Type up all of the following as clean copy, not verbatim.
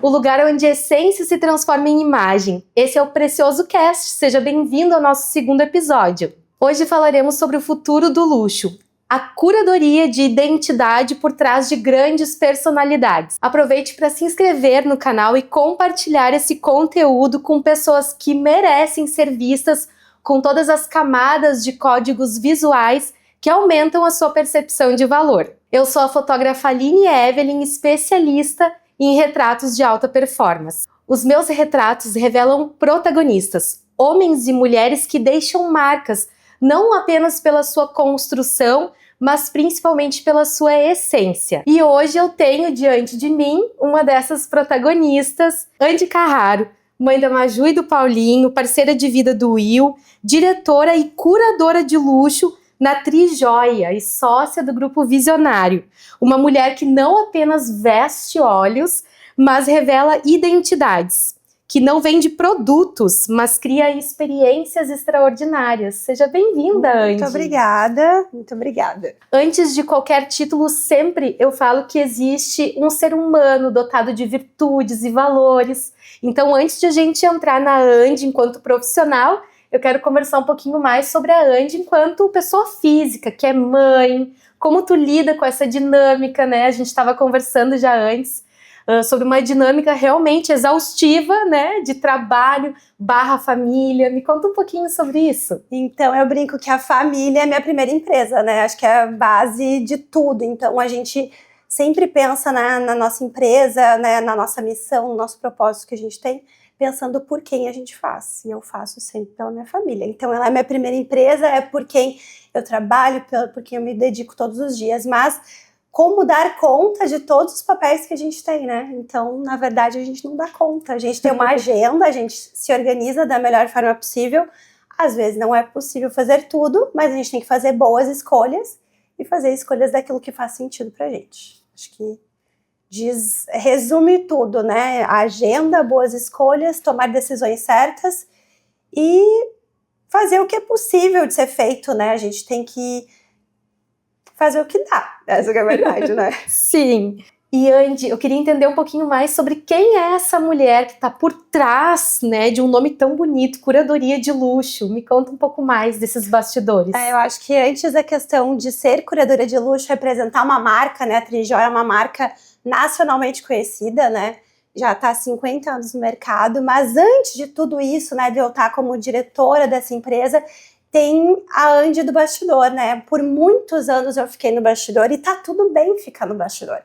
o lugar onde a essência se transforma em imagem. Esse é o Precioso Cast, seja bem-vindo ao nosso segundo episódio. Hoje falaremos sobre o futuro do luxo, a curadoria de identidade por trás de grandes personalidades. Aproveite para se inscrever no canal e compartilhar esse conteúdo com pessoas que merecem ser vistas com todas as camadas de códigos visuais que aumentam a sua percepção de valor. Eu sou a fotógrafa Aline Evelyn, especialista em retratos de alta performance. Os meus retratos revelam protagonistas, homens e mulheres que deixam marcas, não apenas pela sua construção, mas principalmente pela sua essência. E hoje eu tenho diante de mim uma dessas protagonistas, Andy Carraro, mãe da Maju e do Paulinho, parceira de vida do Will, diretora e curadora de luxo na Trijoia e sócia do Grupo Visionário. Uma mulher que não apenas veste olhos, mas revela identidades, que não vende produtos, mas cria experiências extraordinárias. Seja bem-vinda, Andy. Muito obrigada, muito obrigada. Antes de qualquer título, sempre eu falo que existe um ser humano dotado de virtudes e valores. Então, antes de a gente entrar na Andy enquanto profissional, eu quero conversar um pouquinho mais sobre a Andy enquanto pessoa física, que é mãe, como tu lida com essa dinâmica, né? A gente estava conversando já antes sobre uma dinâmica realmente exaustiva, né? De trabalho / família. Me conta um pouquinho sobre isso. Então, eu brinco que a família é minha primeira empresa, né? Acho que é a base de tudo. Então, a gente sempre pensa na nossa empresa, né? Na nossa missão, no nosso propósito que a gente tem, pensando por quem a gente faz. E eu faço sempre pela minha família. Então, ela é minha primeira empresa, é por quem eu trabalho, por quem eu me dedico todos os dias. Mas como dar conta de todos os papéis que a gente tem, né? Então, na verdade, a gente não dá conta. A gente tem uma agenda, a gente se organiza da melhor forma possível. Às vezes não é possível fazer tudo, mas a gente tem que fazer boas escolhas e fazer escolhas daquilo que faz sentido pra gente. Acho que resume tudo, né? A agenda, boas escolhas, tomar decisões certas e fazer o que é possível de ser feito, né? A gente tem que fazer o que dá, essa que é a verdade, né? Sim. E Andy, eu queria entender um pouquinho mais sobre quem é essa mulher que está por trás, né, de um nome tão bonito, curadoria de luxo. Me conta um pouco mais desses bastidores. Eu acho que antes da questão de ser curadora de luxo, representar uma marca, né, a Trijoia é uma marca nacionalmente conhecida, né, já está há 50 anos no mercado, mas antes de tudo isso, né, de eu estar como diretora dessa empresa, tem a Andy do bastidor, né? Por muitos anos eu fiquei no bastidor e tá tudo bem ficar no bastidor.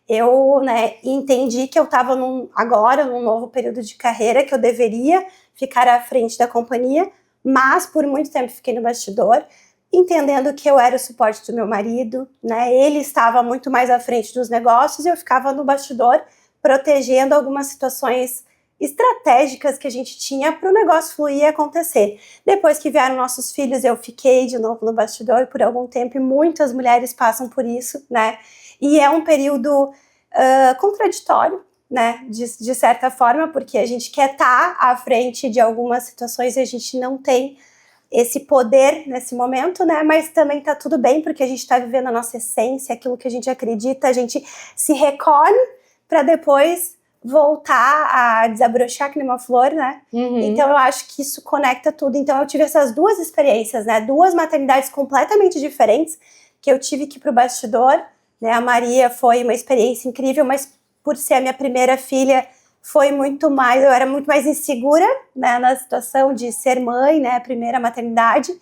Eu, né, entendi que eu estava agora num novo período de carreira, que eu deveria ficar à frente da companhia, mas por muito tempo fiquei no bastidor, entendendo que eu era o suporte do meu marido, né? Ele estava muito mais à frente dos negócios e eu ficava no bastidor protegendo algumas situações estratégicas que a gente tinha para o negócio fluir e acontecer. Depois que vieram nossos filhos, eu fiquei de novo no bastidor por algum tempo e muitas mulheres passam por isso, né? E é um período contraditório, né? De certa forma, porque a gente quer estar à frente de algumas situações e a gente não tem esse poder nesse momento, né? Mas também tá tudo bem, porque a gente está vivendo a nossa essência, aquilo que a gente acredita, a gente se recolhe para depois voltar a desabrochar que nem uma flor, né? Uhum. Então eu acho que isso conecta tudo. Então eu tive essas duas experiências, né? Duas maternidades completamente diferentes que eu tive que ir pro bastidor, né? A Maria foi uma experiência incrível, mas por ser a minha primeira filha, eu era muito mais insegura, né? Na situação de ser mãe, né? Primeira maternidade.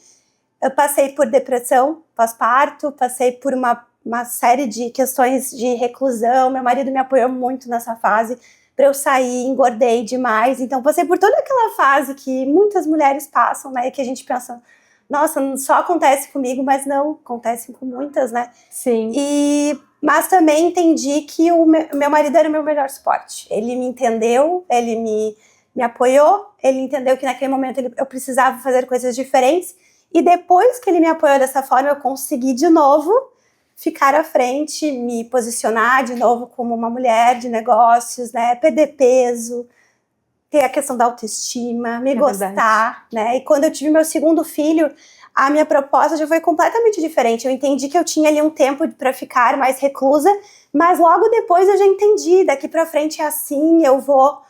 Eu passei por depressão pós-parto, passei por uma série de questões de reclusão. Meu marido me apoiou muito nessa fase para eu sair, engordei demais. Então, passei por toda aquela fase que muitas mulheres passam, né? Que a gente pensa, nossa, só acontece comigo, mas não, acontece com muitas, né? Sim. Mas também entendi que o meu marido era o meu melhor suporte. Ele me entendeu, ele me apoiou, ele entendeu que naquele momento eu precisava fazer coisas diferentes. E depois que ele me apoiou dessa forma, eu consegui de novo ficar à frente, me posicionar de novo como uma mulher de negócios, né? Perder peso, ter a questão da autoestima, me gostar, né? E quando eu tive meu segundo filho, a minha proposta já foi completamente diferente. Eu entendi que eu tinha ali um tempo para ficar mais reclusa, mas logo depois eu já entendi, daqui para frente é assim, eu vou,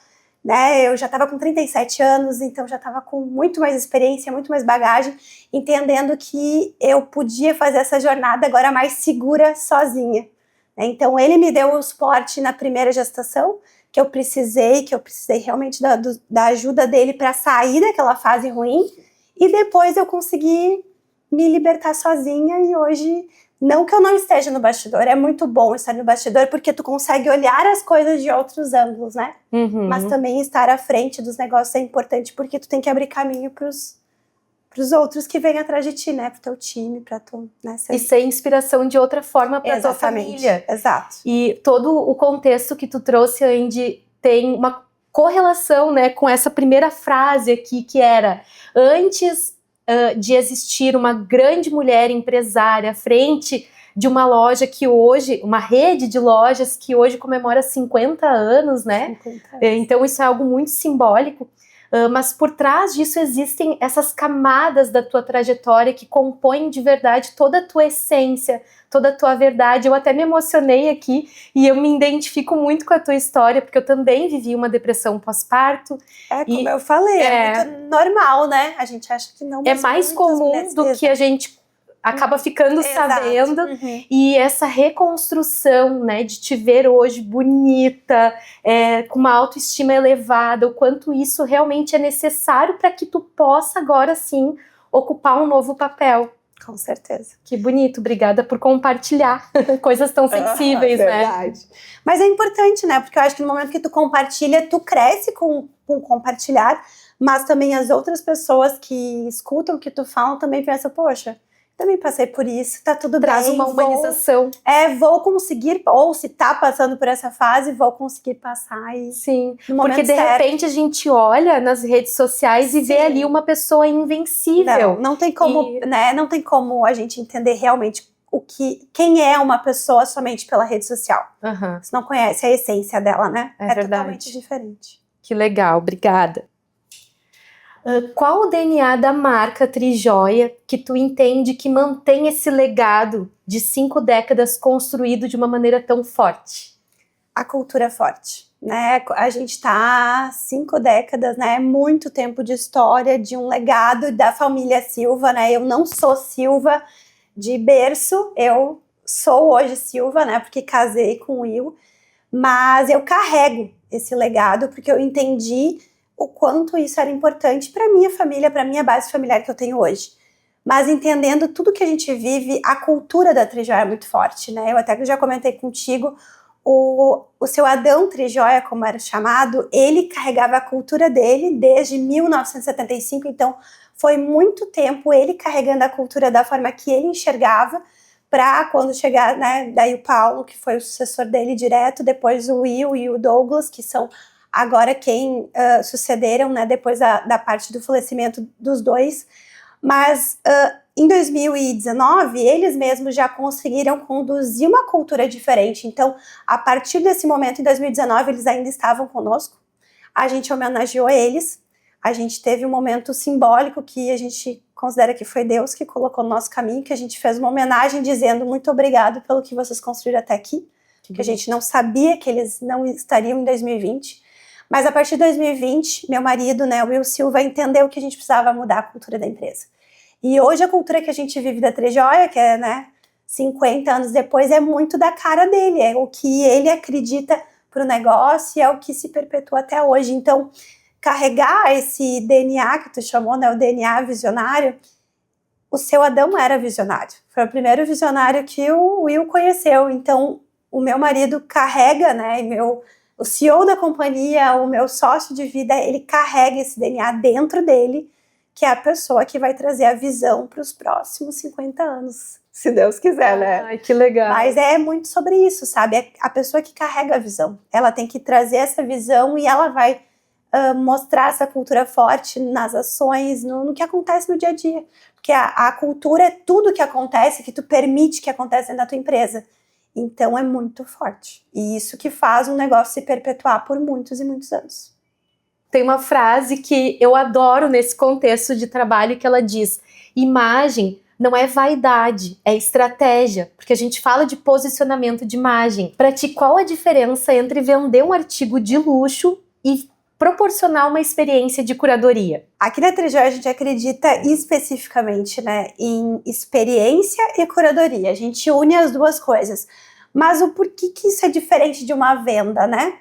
né? Eu já estava com 37 anos, então já estava com muito mais experiência, muito mais bagagem, entendendo que eu podia fazer essa jornada agora mais segura sozinha. Então ele me deu o suporte na primeira gestação, que eu precisei realmente da ajuda dele para sair daquela fase ruim, e depois eu consegui me libertar sozinha, e hoje, não que eu não esteja no bastidor, é muito bom estar no bastidor, porque tu consegue olhar as coisas de outros ângulos, né? Mas também estar à frente dos negócios é importante, porque tu tem que abrir caminho pros outros que vêm atrás de ti, né? Pro teu time, pra tu, né? E ser inspiração de outra forma pra tua família. Exato. E todo o contexto que tu trouxe, Andy, tem uma correlação, né, com essa primeira frase aqui, que era: antes de existir uma grande mulher empresária à frente de uma loja que hoje, uma rede de lojas que hoje comemora 50 anos, né? 50 anos. Então isso é algo muito simbólico. Mas por trás disso existem essas camadas da tua trajetória que compõem de verdade toda a tua essência, toda a tua verdade. Eu até me emocionei aqui e eu me identifico muito com a tua história, porque eu também vivi uma depressão pós-parto. Como eu falei, é muito normal, né? A gente acha que não. É mais comum do que a gente acaba ficando sabendo. E essa reconstrução, né, de te ver hoje bonita, com uma autoestima elevada, o quanto isso realmente é necessário para que tu possa agora sim ocupar um novo papel. Com certeza. Que bonito, obrigada por compartilhar coisas tão sensíveis, né? Verdade. Mas é importante, né? Porque eu acho que no momento que tu compartilha, tu cresce com compartilhar, mas também as outras pessoas que escutam o que tu fala também pensam, poxa, também passei por isso, tá tudo bem. Traz uma humanização. Vou conseguir, ou se tá passando por essa fase, vou conseguir passar. Sim, porque de repente a gente olha nas redes sociais e vê ali uma pessoa invencível. Não tem como, né? Não tem como a gente entender realmente quem é uma pessoa somente pela rede social. Você não conhece a essência dela, né? É verdade. Totalmente diferente. Que legal, obrigada. Qual o DNA da marca Trijoia que tu entende que mantém esse legado de 5 décadas construído de uma maneira tão forte? A cultura forte, né? A gente tá 5 décadas, né? Muito tempo de história, de um legado da família Silva, né? Eu não sou Silva de berço, eu sou hoje Silva, né? Porque casei com o Will, mas eu carrego esse legado porque eu entendi o quanto isso era importante para minha família, para minha base familiar que eu tenho hoje. Mas entendendo tudo que a gente vive, a cultura da Trijoia é muito forte, né? Eu até já comentei contigo, o seu Adão Trijoia, como era chamado, ele carregava a cultura dele desde 1975, então foi muito tempo ele carregando a cultura da forma que ele enxergava, para quando chegar, né, daí o Paulo, que foi o sucessor dele direto, depois o Will e o Douglas, que são agora quem sucederam, né, depois da parte do falecimento dos dois. Mas em 2019, eles mesmos já conseguiram conduzir uma cultura diferente. Então, a partir desse momento, em 2019, eles ainda estavam conosco. A gente homenageou eles. A gente teve um momento simbólico que a gente considera que foi Deus que colocou no nosso caminho, que a gente fez uma homenagem dizendo muito obrigado pelo que vocês construíram até aqui. Que a gente não sabia que eles não estariam em 2020. Mas a partir de 2020, meu marido, né, o Will Silva, entendeu que a gente precisava mudar a cultura da empresa. E hoje a cultura que a gente vive da Trijoia, que é, né, 50 anos depois, é muito da cara dele, é o que ele acredita pro negócio e é o que se perpetua até hoje. Então, carregar esse DNA que tu chamou, né, o DNA visionário, o seu Adão era visionário. Foi o primeiro visionário que o Will conheceu. Então, o meu marido carrega, né, o CEO da companhia, o meu sócio de vida, ele carrega esse DNA dentro dele, que é a pessoa que vai trazer a visão para os próximos 50 anos, se Deus quiser, né? Ai, que legal. Mas é muito sobre isso, sabe? É a pessoa que carrega a visão. Ela tem que trazer essa visão e ela vai mostrar essa cultura forte nas ações, no que acontece no dia a dia. Porque a cultura é tudo que acontece, que tu permite que aconteça dentro da tua empresa. Então é muito forte. E isso que faz um negócio se perpetuar por muitos e muitos anos. tem uma frase que eu adoro nesse contexto de trabalho que ela diz: imagem não é vaidade, é estratégia, porque a gente fala de posicionamento de imagem. Para ti, qual a diferença entre vender um artigo de luxo e proporcionar uma experiência de curadoria? Aqui na Trijoia a gente acredita especificamente, né, em experiência e curadoria. A gente une as duas coisas. Mas o porquê que isso é diferente de uma venda, né?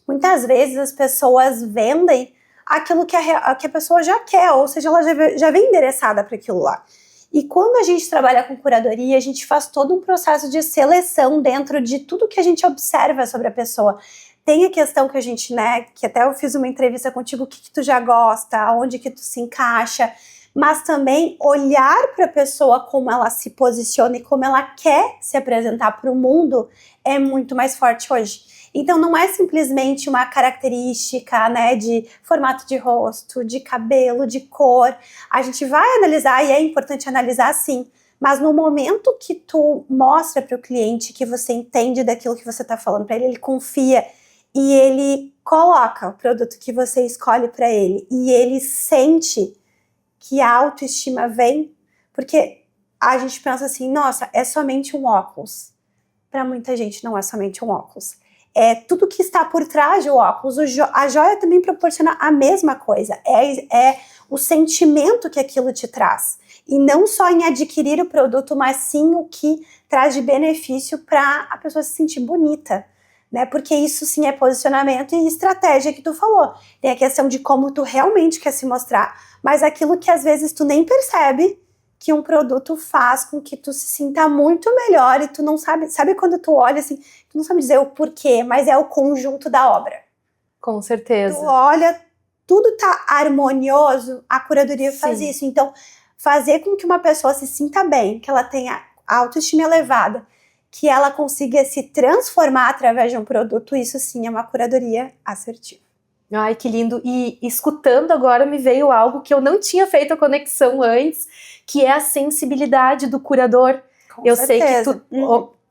Muitas vezes as pessoas vendem aquilo que a pessoa já quer, ou seja, ela já vem endereçada para aquilo lá. E quando a gente trabalha com curadoria, a gente faz todo um processo de seleção dentro de tudo que a gente observa sobre a pessoa. Tem a questão que a gente, né, que até eu fiz uma entrevista contigo, o que tu já gosta, onde que tu se encaixa, mas também olhar para a pessoa, como ela se posiciona e como ela quer se apresentar para o mundo é muito mais forte hoje. Então não é simplesmente uma característica, né, de formato de rosto, de cabelo, de cor. A gente vai analisar, e é importante analisar sim, mas no momento que tu mostra para o cliente que você entende daquilo que você está falando para ele, ele confia e ele coloca o produto que você escolhe para ele e ele sente que a autoestima vem, porque a gente pensa assim, nossa, é somente um óculos. Para muita gente não é somente um óculos. É tudo que está por trás do óculos. A joia também proporciona a mesma coisa. É o sentimento que aquilo te traz. E não só em adquirir o produto, mas sim o que traz de benefício para a pessoa se sentir bonita. Né? Porque isso sim é posicionamento e estratégia que tu falou. Tem a questão de como tu realmente quer se mostrar, mas aquilo que às vezes tu nem percebe que um produto faz com que tu se sinta muito melhor e tu não sabe quando tu olha assim, tu não sabe dizer o porquê, mas é o conjunto da obra. Com certeza. Tu olha, tudo tá harmonioso, a curadoria faz isso. Então, fazer com que uma pessoa se sinta bem, que ela tenha autoestima elevada, que ela consiga se transformar através de um produto, isso sim é uma curadoria assertiva. Ai, que lindo. E escutando agora me veio algo que eu não tinha feito a conexão antes, que é a sensibilidade do curador. Com certeza.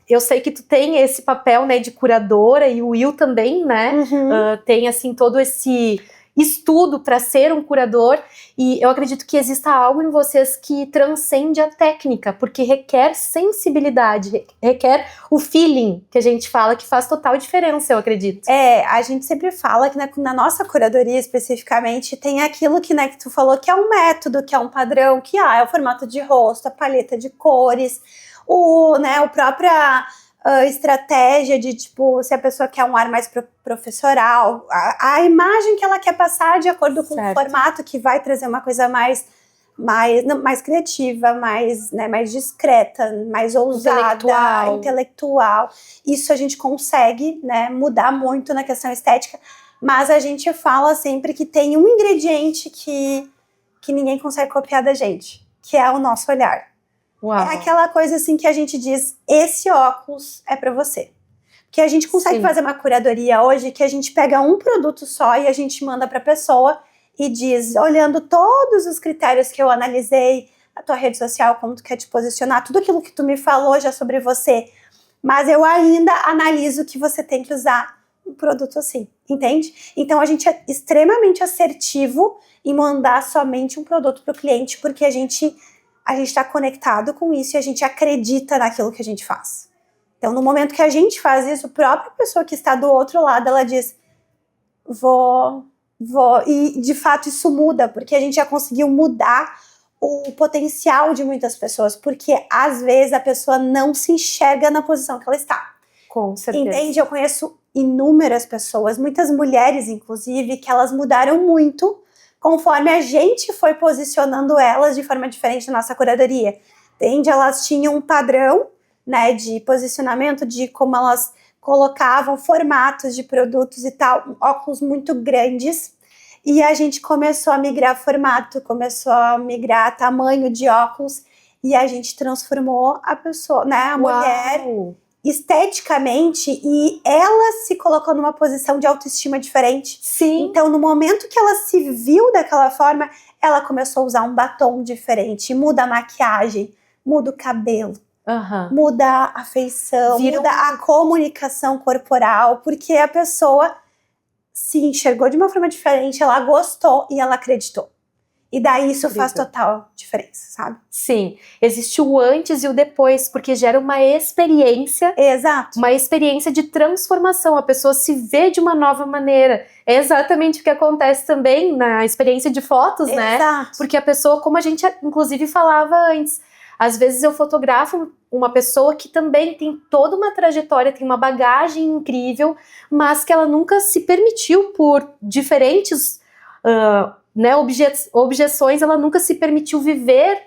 Eu sei que tu tem esse papel, né, de curadora, e o Will também, né, tem assim todo esse estudo para ser um curador, e eu acredito que exista algo em vocês que transcende a técnica, porque requer sensibilidade, requer o feeling que a gente fala, que faz total diferença, eu acredito. A gente sempre fala que na nossa curadoria especificamente tem aquilo que, né, que tu falou, que é um método, que é um padrão, que é o formato de rosto, a paleta de cores, a própria estratégia de, tipo, se a pessoa quer um ar mais professoral, a imagem que ela quer passar de acordo com o formato, que vai trazer uma coisa mais criativa, mais discreta, mais ousada, intelectual. Isso a gente consegue, né, mudar muito na questão estética, mas a gente fala sempre que tem um ingrediente que ninguém consegue copiar da gente, que é o nosso olhar. Uau. É aquela coisa assim que a gente diz, esse óculos é para você. Porque a gente consegue fazer uma curadoria hoje que a gente pega um produto só e a gente manda para a pessoa e diz, olhando todos os critérios que eu analisei, a tua rede social, como tu quer te posicionar, tudo aquilo que tu me falou já sobre você, mas eu ainda analiso que você tem que usar um produto assim, entende? Então a gente é extremamente assertivo em mandar somente um produto para o cliente, porque a gente está conectado com isso e a gente acredita naquilo que a gente faz. Então, no momento que a gente faz isso, a própria pessoa que está do outro lado, ela diz, vou, e de fato isso muda, porque a gente já conseguiu mudar o potencial de muitas pessoas, porque às vezes a pessoa não se enxerga na posição que ela está. Com certeza. Entende? Eu conheço inúmeras pessoas, muitas mulheres inclusive, que elas mudaram muito conforme a gente foi posicionando elas de forma diferente na nossa curadoria. Entende? Elas tinham um padrão, né, de posicionamento, de como elas colocavam formatos de produtos e tal, óculos muito grandes, e a gente começou a migrar formato, começou a migrar tamanho de óculos, e a gente transformou a pessoa, né, a mulher, esteticamente, e ela se colocou numa posição de autoestima diferente. Sim. Então, no momento que ela se viu daquela forma, ela começou a usar um batom diferente, muda a maquiagem, muda o cabelo, muda a feição, muda a comunicação corporal, porque a pessoa se enxergou de uma forma diferente, ela gostou e ela acreditou. E daí isso faz total diferença, sabe? Sim, existe o antes e o depois, porque gera uma experiência. Exato. Uma experiência de transformação, a pessoa se vê de uma nova maneira. É exatamente o que acontece também na experiência de fotos, né? Exato. Porque a pessoa, como a gente inclusive falava antes, às vezes eu fotografo uma pessoa que também tem toda uma trajetória, tem uma bagagem incrível, mas que ela nunca se permitiu por diferentes objeções, ela nunca se permitiu viver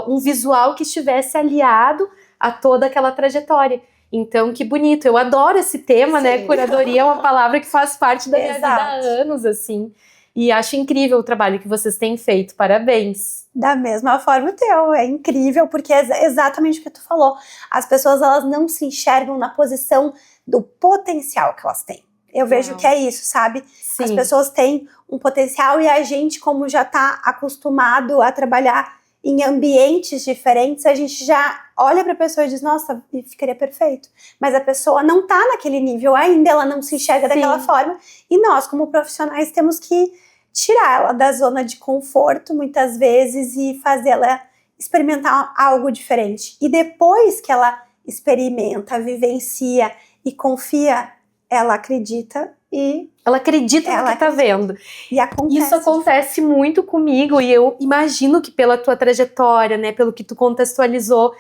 um visual que estivesse aliado a toda aquela trajetória. Então, que bonito. Eu adoro esse tema, Sim. né? Curadoria é uma palavra que faz parte da minha vida há anos, assim. E acho incrível o trabalho que vocês têm feito. Parabéns. Da mesma forma o teu. É incrível, porque é exatamente o que tu falou. As pessoas, elas não se enxergam na posição do potencial que elas têm. Eu vejo que é isso, sabe? Sim. As pessoas têm um potencial e a gente, como já tá acostumado a trabalhar em ambientes diferentes, a gente já olha pra pessoa e diz, nossa, ficaria perfeito. Mas a pessoa não tá naquele nível ainda, ela não se enxerga daquela forma. E nós, como profissionais, temos que tirar ela da zona de conforto, muitas vezes, e fazer ela experimentar algo diferente. E depois que ela experimenta, vivencia e confia, ela acredita e... Ela acredita no que tá vendo. E acontece. Isso acontece muito comigo e eu imagino que pela tua trajetória, né, pelo que tu contextualizou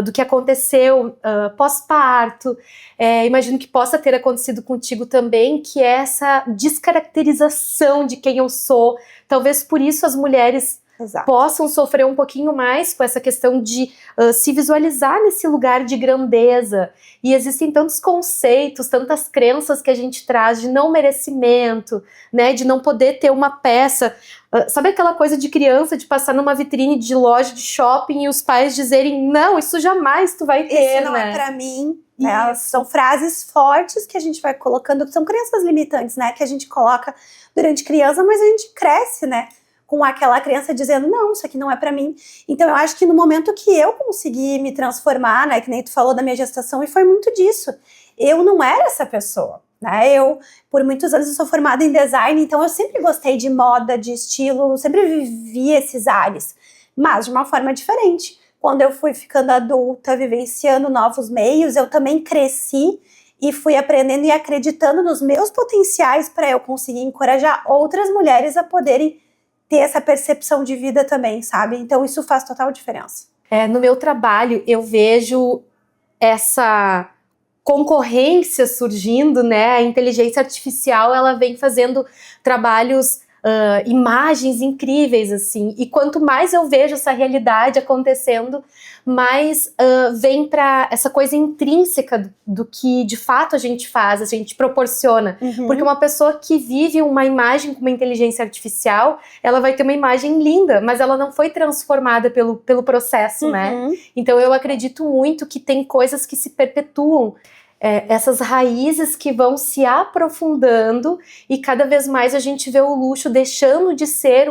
do que aconteceu pós-parto, imagino que possa ter acontecido contigo também, que é essa descaracterização de quem eu sou. Talvez por isso as mulheres possam sofrer um pouquinho mais com essa questão de se visualizar nesse lugar de grandeza. E existem tantos conceitos, tantas crenças que a gente traz de não merecimento, né, de não poder ter uma peça. Sabe aquela coisa de criança, de passar numa vitrine de loja de shopping e os pais dizerem, não, isso jamais tu vai ter, isso não é pra mim. São frases fortes que a gente vai colocando, que são crenças limitantes, né, que a gente coloca durante criança, mas a gente cresce, né, com aquela criança dizendo, não, isso aqui não é pra mim. Então eu acho que no momento que eu consegui me transformar, né, que nem tu falou da minha gestação, e foi muito disso. Eu não era essa pessoa, né, por muitos anos eu sou formada em design, então eu sempre gostei de moda, de estilo, sempre vivi esses ares, mas de uma forma diferente. Quando eu fui ficando adulta, vivenciando novos meios, eu também cresci e fui aprendendo e acreditando nos meus potenciais para eu conseguir encorajar outras mulheres a poderem ter essa percepção de vida também, sabe? Então isso faz total diferença. No meu trabalho eu vejo essa concorrência surgindo, né? A inteligência artificial, ela vem fazendo trabalhos, imagens incríveis, assim. E quanto mais eu vejo essa realidade acontecendo, mais vem para essa coisa intrínseca do que de fato a gente faz, a gente proporciona. Porque uma pessoa que vive uma imagem com uma inteligência artificial, ela vai ter uma imagem linda, mas ela não foi transformada pelo processo, né? Então eu acredito muito que tem coisas que se perpetuam. Essas raízes que vão se aprofundando e cada vez mais a gente vê o luxo deixando de ser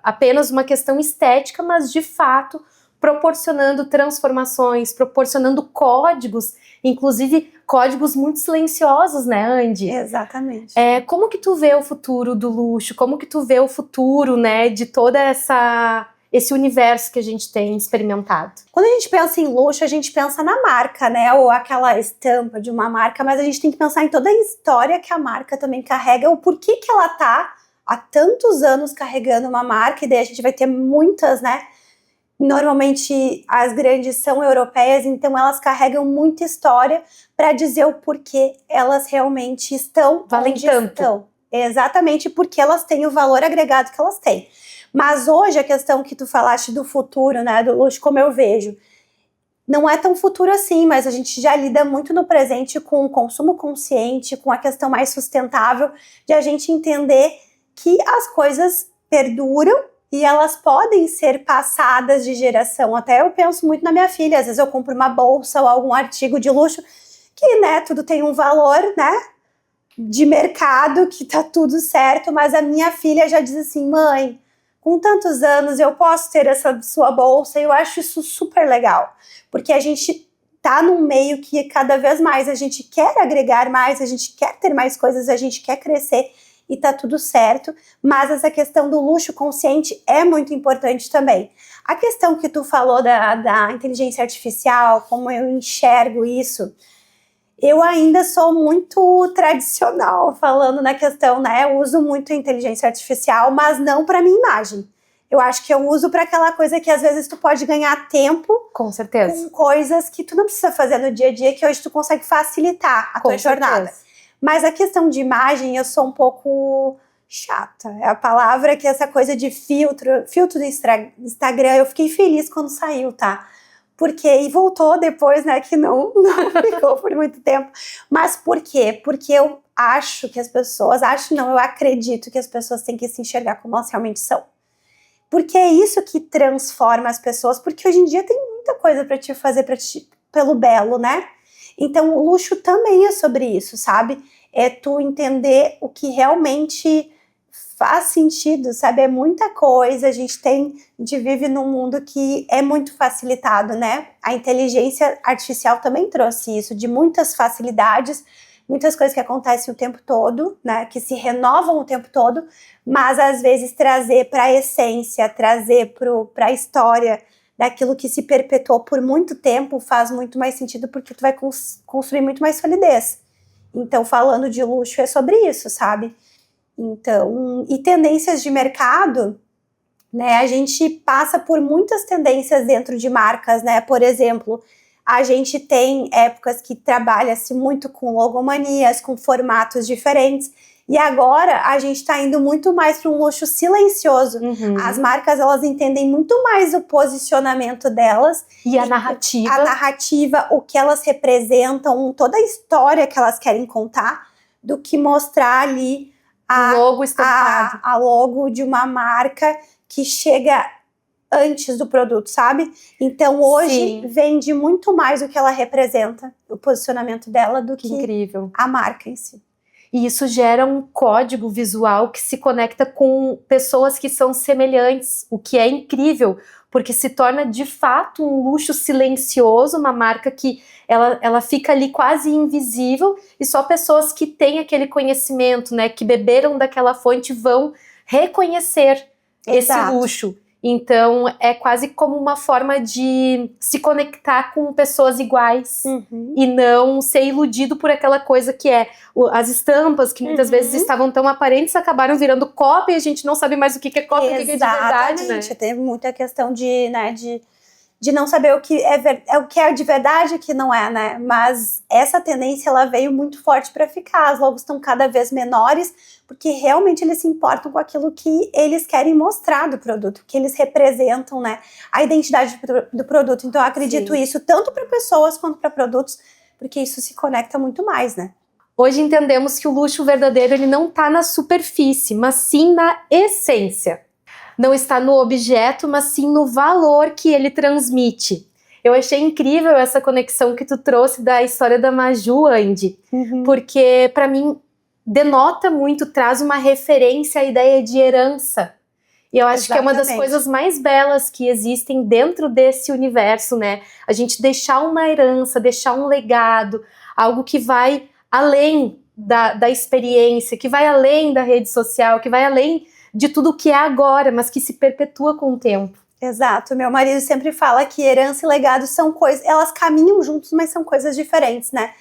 apenas uma questão estética, mas de fato proporcionando transformações, proporcionando códigos, inclusive códigos muito silenciosos, né, Andy? Exatamente. Como que tu vê o futuro do luxo? Como que tu vê o futuro, né, de toda esse universo que a gente tem experimentado? Quando a gente pensa em luxo, a gente pensa na marca, né? Ou aquela estampa de uma marca, mas a gente tem que pensar em toda a história que a marca também carrega, o porquê que ela tá há tantos anos carregando uma marca, e daí a gente vai ter muitas, né? Normalmente as grandes são europeias, então elas carregam muita história para dizer o porquê elas realmente estão onde estão. Exatamente, porque elas têm o valor agregado que elas têm. Mas hoje a questão que tu falaste do futuro, né, do luxo, como eu vejo, não é tão futuro assim, mas a gente já lida muito no presente com o consumo consciente, com a questão mais sustentável, de a gente entender que as coisas perduram e elas podem ser passadas de geração. Até eu penso muito na minha filha, às vezes eu compro uma bolsa ou algum artigo de luxo, que, né, tudo tem um valor, né, de mercado, que tá tudo certo, mas a minha filha já diz assim, mãe, com tantos anos eu posso ter essa sua bolsa, e eu acho isso super legal, porque a gente tá num meio que cada vez mais a gente quer agregar mais, a gente quer ter mais coisas, a gente quer crescer e tá tudo certo, mas essa questão do luxo consciente é muito importante também. A questão que tu falou da inteligência artificial, como eu enxergo isso, eu ainda sou muito tradicional falando na questão, né? Eu uso muito a inteligência artificial, mas não para minha imagem. Eu acho que eu uso para aquela coisa que às vezes tu pode ganhar tempo. Com certeza. Com coisas que tu não precisa fazer no dia a dia, que hoje tu consegue facilitar a tua jornada. Mas a questão de imagem, eu sou um pouco chata. É a palavra que essa coisa de filtro do Instagram, eu fiquei feliz quando saiu, tá? E voltou depois, né, que não ficou por muito tempo. Mas por quê? Porque eu acho que as pessoas, eu acredito que as pessoas têm que se enxergar como elas realmente são. Porque é isso que transforma as pessoas, porque hoje em dia tem muita coisa para te fazer pelo belo, né? Então o luxo também é sobre isso, sabe? É tu entender o que realmente faz sentido, sabe? É muita coisa, a gente vive num mundo que é muito facilitado, né? A inteligência artificial também trouxe isso, de muitas facilidades, muitas coisas que acontecem o tempo todo, né? Que se renovam o tempo todo, mas às vezes trazer para a essência, trazer para a história daquilo que se perpetuou por muito tempo faz muito mais sentido, porque tu vai construir muito mais solidez. Então, falando de luxo é sobre isso, sabe? Então, e tendências de mercado, né? A gente passa por muitas tendências dentro de marcas, né? Por exemplo, a gente tem épocas que trabalha-se muito com logomanias, com formatos diferentes. E agora a gente está indo muito mais para um luxo silencioso. Uhum. As marcas, elas entendem muito mais o posicionamento delas. E a narrativa. A narrativa, o que elas representam, toda a história que elas querem contar, do que mostrar ali logo estampado. A logo de uma marca que chega antes do produto, sabe? Então hoje vende muito mais o que ela representa, o posicionamento dela, do que incrível. A marca em si. E isso gera um código visual que se conecta com pessoas que são semelhantes, o que é incrível, porque se torna de fato um luxo silencioso, uma marca que ela fica ali quase invisível e só pessoas que têm aquele conhecimento, né, que beberam daquela fonte vão reconhecer esse luxo. Então, é quase como uma forma de se conectar com pessoas iguais e não ser iludido por aquela coisa que é as estampas, que muitas vezes estavam tão aparentes, acabaram virando cópia e a gente não sabe mais o que é cópia e o que é de verdade, né? Tem muita questão de não saber o que é de verdade e o que não é, né? Mas essa tendência, ela veio muito forte para ficar. As logos estão cada vez menores, porque realmente eles se importam com aquilo que eles querem mostrar do produto, que eles representam, né? A identidade do produto. Então eu acredito isso tanto para pessoas quanto para produtos, porque isso se conecta muito mais, né? Hoje entendemos que o luxo verdadeiro, ele não está na superfície, mas sim na essência. Não está no objeto, mas sim no valor que ele transmite. Eu achei incrível essa conexão que tu trouxe da história da Maju, Andy, porque para mim denota muito, traz uma referência à ideia de herança. E eu acho que é uma das coisas mais belas que existem dentro desse universo, né? A gente deixar uma herança, deixar um legado, algo que vai além da experiência, que vai além da rede social, que vai além de tudo que é agora, mas que se perpetua com o tempo. Exato. Meu marido sempre fala que herança e legado são coisas, elas caminham juntos, mas são coisas diferentes, né?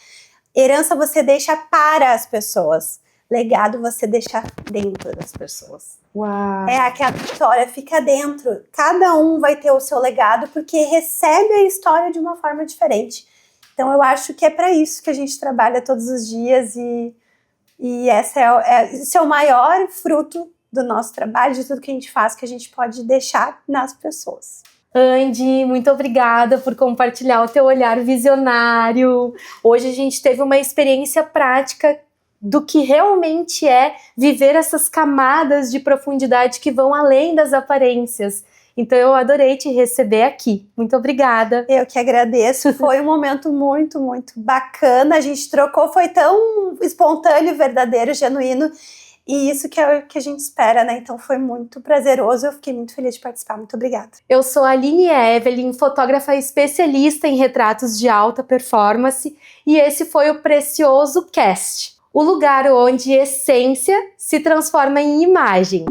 Herança você deixa para as pessoas. Legado você deixa dentro das pessoas. Uau. É aquela história, fica dentro. Cada um vai ter o seu legado, porque recebe a história de uma forma diferente. Então eu acho que é para isso que a gente trabalha todos os dias e esse é o maior fruto do nosso trabalho, de tudo que a gente faz, que a gente pode deixar nas pessoas. Andy, muito obrigada por compartilhar o teu olhar visionário. Hoje a gente teve uma experiência prática do que realmente é viver essas camadas de profundidade que vão além das aparências. Então eu adorei te receber aqui. Muito obrigada. Eu que agradeço. Foi um momento muito, muito bacana. A gente trocou, foi tão espontâneo, verdadeiro, genuíno. E isso que é o que a gente espera, né? Então foi muito prazeroso, eu fiquei muito feliz de participar. Muito obrigada. Eu sou a Aline Evelyn, fotógrafa especialista em retratos de alta performance, e esse foi o Precioso Cast, o lugar onde essência se transforma em imagem.